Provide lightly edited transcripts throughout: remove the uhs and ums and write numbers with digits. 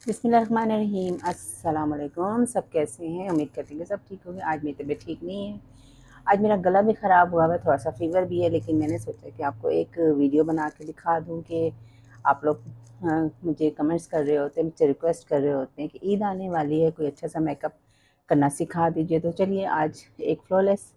बिस्मिल्लाहिर्रहमानिर्रहीम। अस्सलाम वालेकुम। सब कैसे हैं? उम्मीद करती हूँ सब ठीक होंगे। आज मेरी तबीयत ठीक नहीं है। आज मेरा गला भी ख़राब हुआ है, थोड़ा सा फ़ीवर भी है, लेकिन मैंने सोचा कि आपको एक वीडियो बना के दिखा दूँ कि आप लोग मुझे कमेंट्स कर रहे होते हैं, मुझसे रिक्वेस्ट कर रहे होते हैं कि ईद आने वाली है, कोई अच्छा सा मेकअप करना सिखा दीजिए। तो चलिए आज एक फ्लॉलेस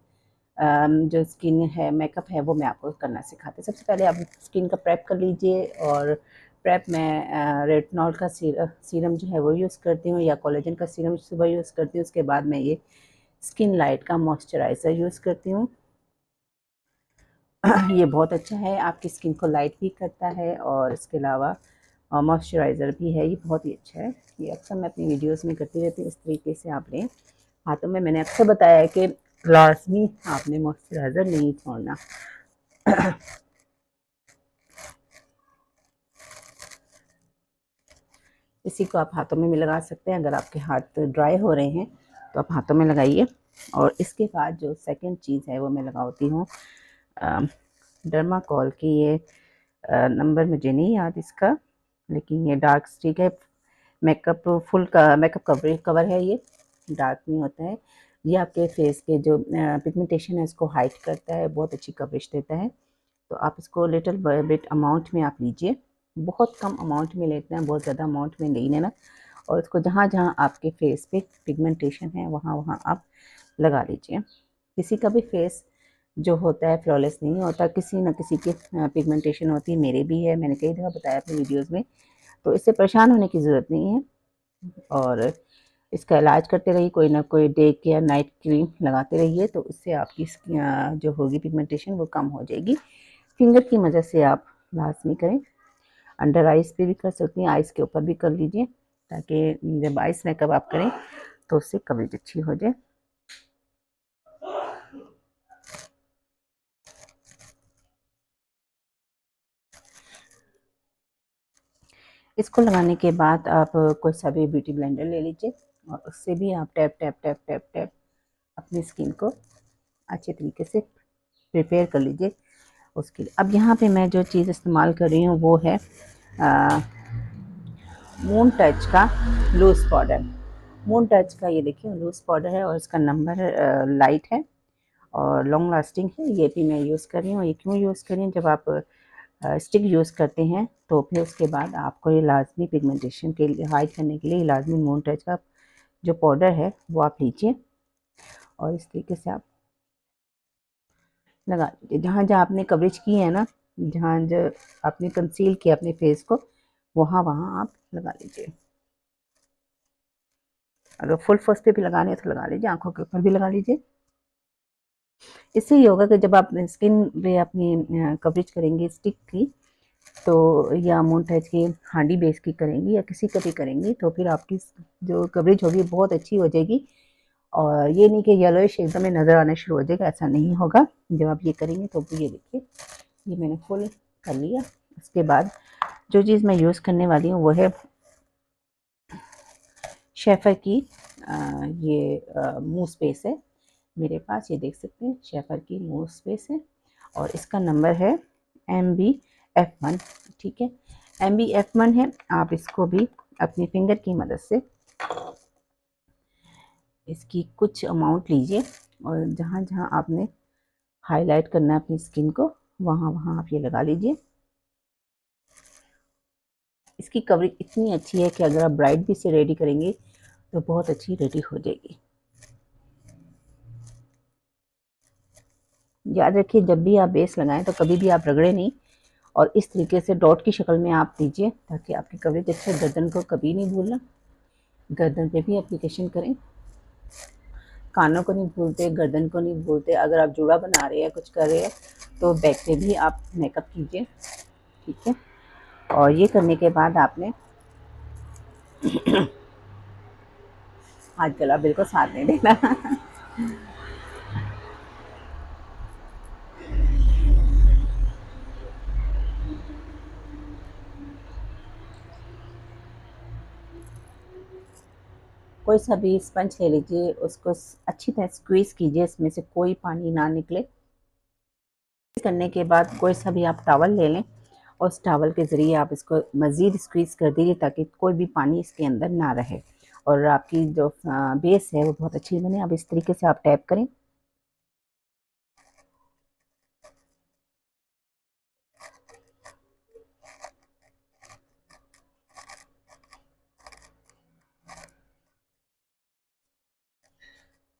जो स्किन है मेकअप है वो मैं आपको करना सिखाती हूँ। सबसे पहले आप स्किन का प्रेप कर लीजिए, और प्रेप में रेटिनॉल का सीरम जो है वो यूज़ करती हूँ, या कोलेजन का सीरम सुबह यूज़ करती हूँ। उसके बाद मैं ये स्किन लाइट का मॉइस्चराइज़र यूज़ करती हूँ। ये बहुत अच्छा है, आपकी स्किन को लाइट भी करता है और इसके अलावा मॉइस्चराइज़र भी है। ये बहुत ही अच्छा है। ये अक्सर मैं अपनी वीडियोस में करती रहती हूँ। इस तरीके से आपने हाथों में, मैंने अक्सर बताया है कि लाजमी आपने मॉइस्चराइज़र नहीं छोड़ना। इसी को आप हाथों में भी लगा सकते हैं। अगर आपके हाथ ड्राई हो रहे हैं तो आप हाथों में लगाइए। और इसके बाद जो सेकंड चीज़ है वो मैं लगाती हूँ डर्माकोल की। ये नंबर मुझे नहीं याद इसका, लेकिन ये डार्क स्टिक है। मेकअप फुल का मेकअप कवर है। ये डार्क नहीं होता है। ये आपके फेस के जो पिगमेंटेशन है इसको हाइड करता है, बहुत अच्छी कवरेज देता है। तो आप इसको लिटिल बिट अमाउंट में आप लीजिए, बहुत कम अमाउंट में लेते हैं, बहुत ज़्यादा अमाउंट में नहीं लेना। और इसको जहाँ जहाँ आपके फेस पे पिगमेंटेशन है वहाँ वहाँ आप लगा लीजिए। किसी का भी फेस जो होता है फ्लॉलेस नहीं होता, किसी न किसी की पिगमेंटेशन होती है। मेरे भी है, मैंने कई जगह बताया अपनी वीडियोज़ में। तो इससे परेशान होने की ज़रूरत नहीं है, और इसका इलाज करते रहिए। कोई ना कोई डे केयर नाइट क्रीम लगाते रहिए, तो इससे आपकी जो होगी पिगमेंटेशन वो कम हो जाएगी। फिंगर की मदद से आप लाजमी करें। अंडर आइज़ पे भी कर सकती हैं, आइज़ के ऊपर भी कर लीजिए, ताकि जब आइस मेकअप आप करें तो उससे कवरेज अच्छी हो जाए। इसको लगाने के बाद आप कोई सा भी ब्यूटी ब्लेंडर ले लीजिए, और उससे भी आप tap tap tap tap tap अपनी स्किन को अच्छे तरीके से प्रिपेयर कर लीजिए उसके लिए। अब यहाँ पे मैं जो चीज़ इस्तेमाल कर रही हूँ वो है मून टच का लूज़ पाउडर। मून टच का ये देखिए लूज़ पाउडर है, और इसका नंबर लाइट है और लॉन्ग लास्टिंग है। ये भी मैं यूज़ कर रही हूँ। ये क्यों यूज़ कर रही हूँ, जब आप स्टिक यूज़ करते हैं तो फिर उसके बाद आपको ये लाजमी पिगमेंटेशन के लिए हाइड करने के लिए लाजमी मून टच का जो पाउडर है वो आप लीजिए, और इस तरीके से आप लगा लीजिए। जहाँ जहाँ आपने कवरेज की है ना, जहाँ जो आपने कंसील किया अपने फेस को, वहाँ वहाँ आप लगा लीजिए। अगर फुल फेस पे भी लगाने हैं तो लगा लीजिए, आंखों के ऊपर भी लगा लीजिए। इससे ये होगा कि जब आप स्किन पे अपनी कवरेज करेंगे स्टिक की, तो या मून टच की हांडी बेस की करेंगी या किसी का भी करेंगी, तो फिर आपकी जो कवरेज होगी बहुत अच्छी हो जाएगी। और ये नहीं कि येलोइश एकदम नज़र आना शुरू हो जाएगा, ऐसा नहीं होगा जब आप ये करेंगे। तो ये देखिए, ये मैंने फुल कर लिया। उसके बाद जो चीज़ मैं यूज़ करने वाली हूँ वो है शेफर की ये मूव स्पेस है मेरे पास। ये देख सकते हैं, शेफर की मूव स्पेस है, और इसका नंबर है MBF1। ठीक है, MBF1 है। आप इसको भी अपनी फिंगर की मदद से इसकी कुछ अमाउंट लीजिए, और जहाँ जहाँ आपने हाईलाइट करना है अपनी स्किन को, वहाँ वहाँ आप ये लगा लीजिए। इसकी कवरेज इतनी अच्छी है कि अगर आप ब्राइट भी से रेडी करेंगे तो बहुत अच्छी रेडी हो जाएगी। याद रखिए, जब भी आप बेस लगाएं तो कभी भी आप रगड़े नहीं, और इस तरीके से डॉट की शक्ल में आप दीजिए, ताकि आपकी कवरेज अच्छे। गर्दन को कभी नहीं भूलना, गर्दन पे भी एप्लीकेशन करें। कानों को नहीं भूलते, गर्दन को नहीं भूलते। अगर आप जूड़ा बना रहे हैं, कुछ कर रहे हैं, तो बैक पे भी आप मेकअप कीजिए। ठीक है, और ये करने के बाद आपने हाथ गला बिल्कुल साथ नहीं देना। कोई सा भी स्पंज ले लीजिए, उसको अच्छी तरह स्क्वीज कीजिए, इसमें से कोई पानी ना निकले। करने के बाद कोई सा भी आप टॉवल ले लें, और उस टॉवल के ज़रिए आप इसको मज़ीद स्क्वीज़ कर दीजिए ताकि कोई भी पानी इसके अंदर ना रहे और आपकी जो बेस है वो बहुत अच्छी बने। अब इस तरीके से आप टैप करें।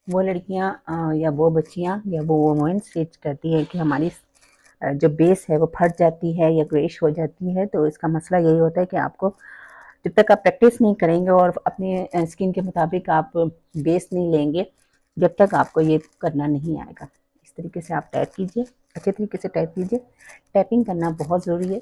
वो लड़कियां या वो बच्चियां या वो वुमेन स्टेज करती है कि हमारी जो बेस है वो फट जाती है या ग्रेश हो जाती है, तो इसका मसला यही होता है कि आपको जब तक आप प्रैक्टिस नहीं करेंगे और अपने स्किन के मुताबिक आप बेस नहीं लेंगे, जब तक आपको ये करना नहीं आएगा। इस तरीके से आप टैप कीजिए, अच्छे तरीके से टैप कीजिए। टैपिंग करना बहुत ज़रूरी है।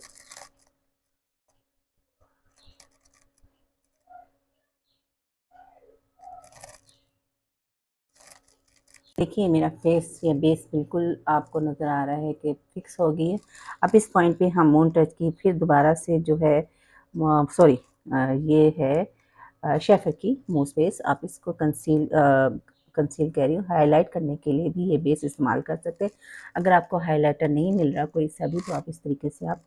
देखिए मेरा फेस या बेस बिल्कुल आपको नज़र आ रहा है कि फिक्स हो गई है। अब इस पॉइंट पे हम मून टच की फिर दोबारा से जो है सॉरी ये है शेफर की मूव स्पेस। आप इसको कंसील कह रही हूँ, हाईलाइट करने के लिए भी ये बेस इस्तेमाल कर सकते हैं। अगर आपको हाईलाइटर नहीं मिल रहा कोई सा भी, तो आप इस तरीके से आप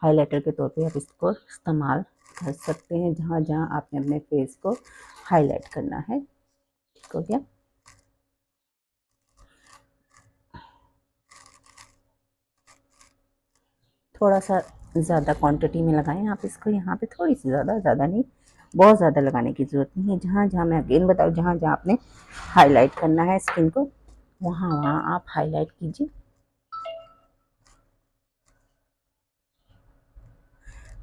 हाईलाइटर के तौर पे आप इसको इस्तेमाल कर सकते हैं जहाँ जहाँ आपने अपने फेस को हाईलाइट करना है। ठीक हो गया। थोड़ा सा ज़्यादा क्वांटिटी में लगाएं आप इसको, यहाँ पे थोड़ी सी ज़्यादा, ज़्यादा नहीं, बहुत ज़्यादा लगाने की ज़रूरत नहीं है। जहाँ जहाँ मैं अगेन बताऊँ, जहाँ जहाँ आपने हाईलाइट करना है स्किन को, वहाँ वहाँ आप हाईलाइट कीजिए।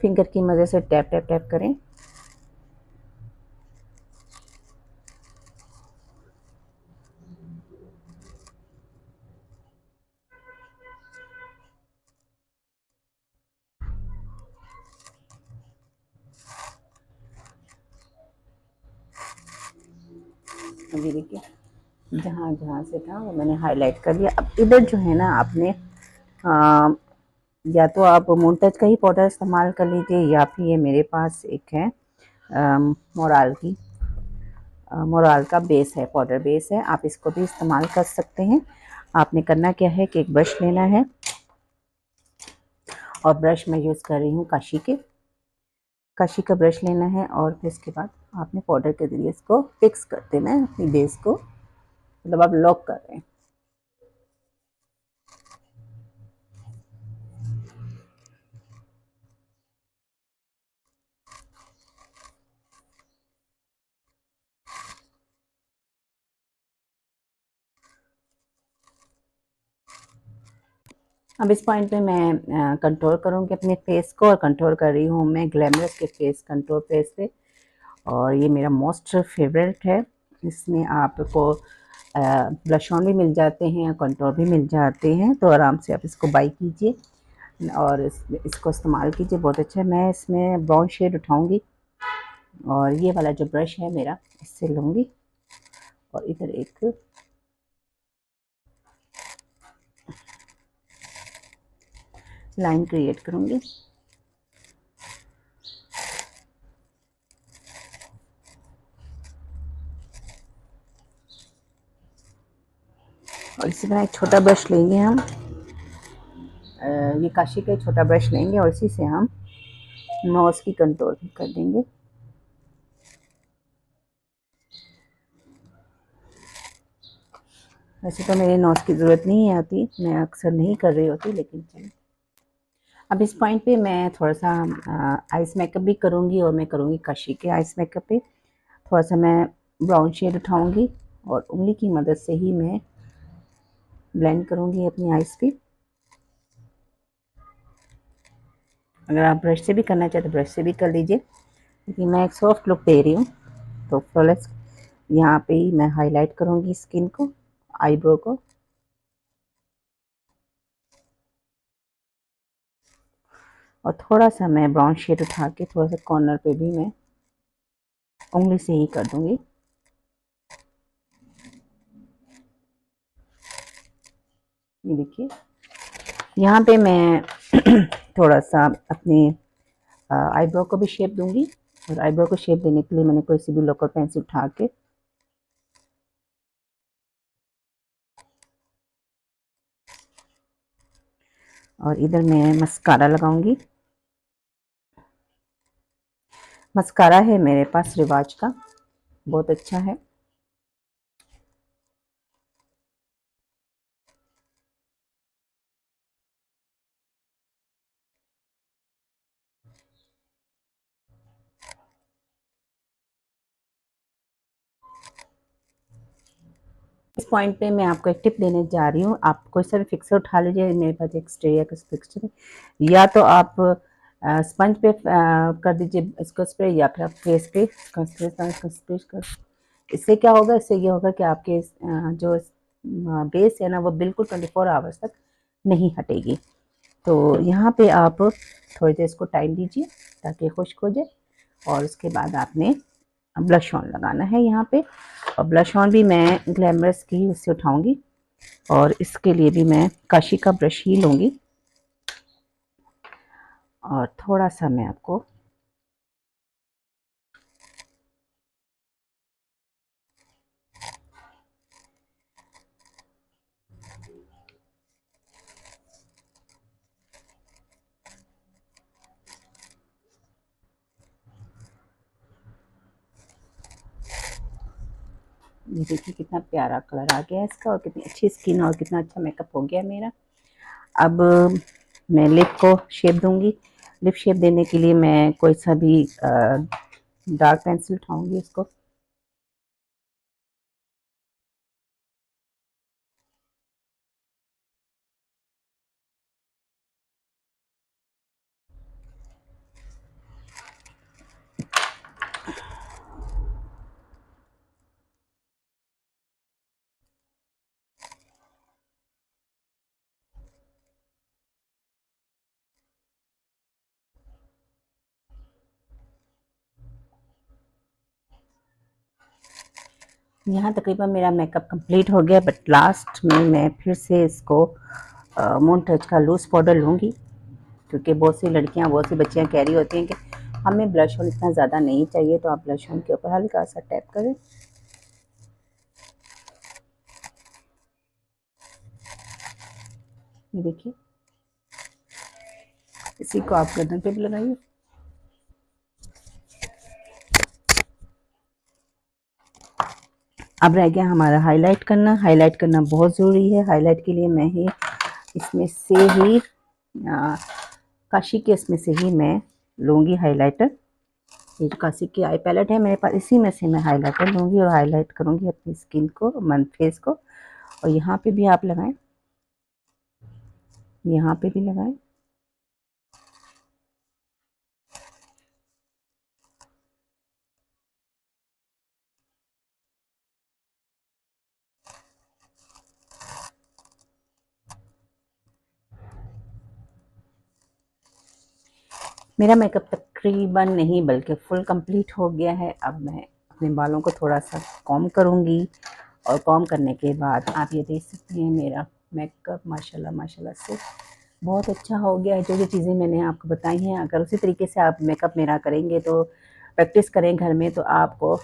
फिंगर की मदद से टैप टैप टैप करें। अभी देखिए जहाँ जहाँ से था वो मैंने हाईलाइट कर लिया। अब इधर जो है ना आपने या तो आप मून टच का ही पाउडर इस्तेमाल कर लीजिए, या फिर ये मेरे पास एक है मोराल की मोराल का बेस है, पाउडर बेस है, आप इसको भी इस्तेमाल कर सकते हैं। आपने करना क्या है कि एक ब्रश लेना है और ब्रश मैं यूज़ कर रही हूँ काशी का ब्रश लेना है और फिर इसके बाद आपने पाउडर के जरिए इसको फिक्स कर देना है अपनी बेस को, मतलब आप लॉक कर रहे हैं। अब इस पॉइंट पे मैं कंट्रोल करूँगी अपने फेस को, और कंट्रोल कर रही हूँ मैं ग्लैमरस के फेस कंट्रोल फेस पे, और ये मेरा मोस्ट फेवरेट है। इसमें आपको ब्लश ऑन भी मिल जाते हैं, कंट्रोल भी मिल जाते हैं, तो आराम से आप इसको बाई कीजिए और इसको इस्तेमाल कीजिए, बहुत अच्छा है। मैं इसमें ब्राउन शेड उठाऊंगी और ये वाला जो ब्रश है मेरा, इससे लूँगी और इधर एक लाइन क्रिएट करूँगी। और इसी तरह एक छोटा ब्रश लेंगे हम, ये काशी का छोटा ब्रश लेंगे और इसी से हम नोज़ की कंट्रोल कर देंगे। वैसे तो मेरे नोज़ की ज़रूरत नहीं आती, मैं अक्सर नहीं कर रही होती, लेकिन चलिए। अब इस पॉइंट पे मैं थोड़ा सा आइस मेकअप भी करूँगी, और मैं करूँगी काशी के आइस मेकअप पे। थोड़ा सा मैं ब्राउन शेड उठाऊँगी और उंगली की मदद से ही मैं ब्लेंड करूँगी अपनी आइस पे। अगर आप ब्रश से भी करना चाहते तो ब्रश से भी कर लीजिए, क्योंकि मैं एक सॉफ्ट लुक दे रही हूँ। तो फ्लॉलेस यहाँ पे ही मैं हाईलाइट करूँगी स्किन को, आईब्रो को, और थोड़ा सा मैं ब्राउन शेड उठा के थोड़ा सा कॉर्नर पे भी मैं उंगली से ही कर दूँगी। ये देखिए यहाँ पे मैं थोड़ा सा अपनी आईब्रो को भी शेप दूंगी, और आईब्रो को शेप देने के लिए मैंने कोई सी भी लोकल पेंसिल उठा के और इधर मैं मस्कारा लगाऊंगी। मस्कारा है मेरे पास रिवाज का, बहुत अच्छा है। इस पॉइंट पे मैं आपको एक टिप देने जा रही हूँ। आप कोई सा भी फिक्सर उठा लीजिए, मेरे पास एक स्ट्रे का फिक्सर है, या तो आप स्पंज पे कर दीजिए इसको स्प्रे, या फिर आप फेस पे स्प्रे कर। इससे क्या होगा, इससे ये होगा कि आपके जो बेस है ना वो बिल्कुल 24 आवर्स तक नहीं हटेगी। तो यहाँ पे आप थोड़ी देर इसको टाइम दीजिए ताकि खुश्क हो जाए, और उसके बाद आपने ब्लश ऑन लगाना है यहाँ पे। और ब्लश ऑन भी मैं ग्लैमरस की उससे उठाऊंगी, और इसके लिए भी मैं काशी का ब्रश ही लूँगी। और थोड़ा सा मैं आपको ये देखिए कितना प्यारा कलर आ गया है इसका, और कितनी अच्छी स्किन और कितना अच्छा मेकअप हो गया मेरा। अब मैं लिप को शेप दूंगी। लिप शेप देने के लिए मैं कोई सा भी डार्क पेंसिल उठाऊंगी इसको। यहाँ तकरीबन मेरा मेकअप कंप्लीट हो गया, बट लास्ट में मैं फिर से इसको मून टच का लूज पाउडर लूँगी, क्योंकि बहुत सी लड़कियाँ, बहुत सी बच्चियाँ कह रही होती हैं कि हमें ब्लश ऑन इतना ज़्यादा नहीं चाहिए, तो आप ब्लश ऑन के ऊपर हल्का सा टैप करें। ये देखिए, इसी को आप गर्दन पे भी लगाइए। अब रह गया हमारा हाईलाइट करना। हाईलाइट करना बहुत ज़रूरी है। हाईलाइट के लिए मैं ही इसमें से ही काशी के इसमें से ही मैं लूँगी हाइलाइटर। ये जो काशी की आई पैलेट है मेरे पास, इसी में से मैं हाइलाइटर लूँगी और हाईलाइट करूँगी अपनी स्किन को, मन फेस को। और यहाँ पे भी आप लगाएं, यहाँ पे भी लगाएं। मेरा मेकअप तकरीबन नहीं बल्कि फुल कंप्लीट हो गया है। अब मैं अपने बालों को थोड़ा सा कॉम करूँगी, और कॉम करने के बाद आप ये देख सकते हैं मेरा मेकअप माशाल्लाह माशाल्लाह से बहुत अच्छा हो गया है। जो जो चीज़ें मैंने आपको बताई हैं, अगर उसी तरीके से आप मेकअप मेरा करेंगे, तो प्रैक्टिस करें घर में, तो आपको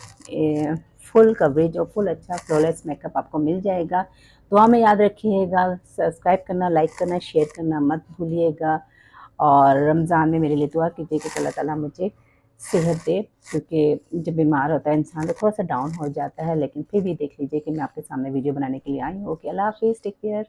फुल कवरेज और फुल अच्छा फ्लॉलेस मेकअप आपको मिल जाएगा। दुआ में याद रखिएगा, सब्सक्राइब करना, लाइक करना, शेयर करना मत भूलिएगा। और रमज़ान में मेरे लिए दुआ कीजिए कि अल्लाह ताला मुझे सेहत दे, क्योंकि जब बीमार होता है इंसान तो थोड़ा सा डाउन हो जाता है, लेकिन फिर भी देख लीजिए कि मैं आपके सामने वीडियो बनाने के लिए आई हूँ। ओके, अल्लाह हाफिज़, टेक केयर।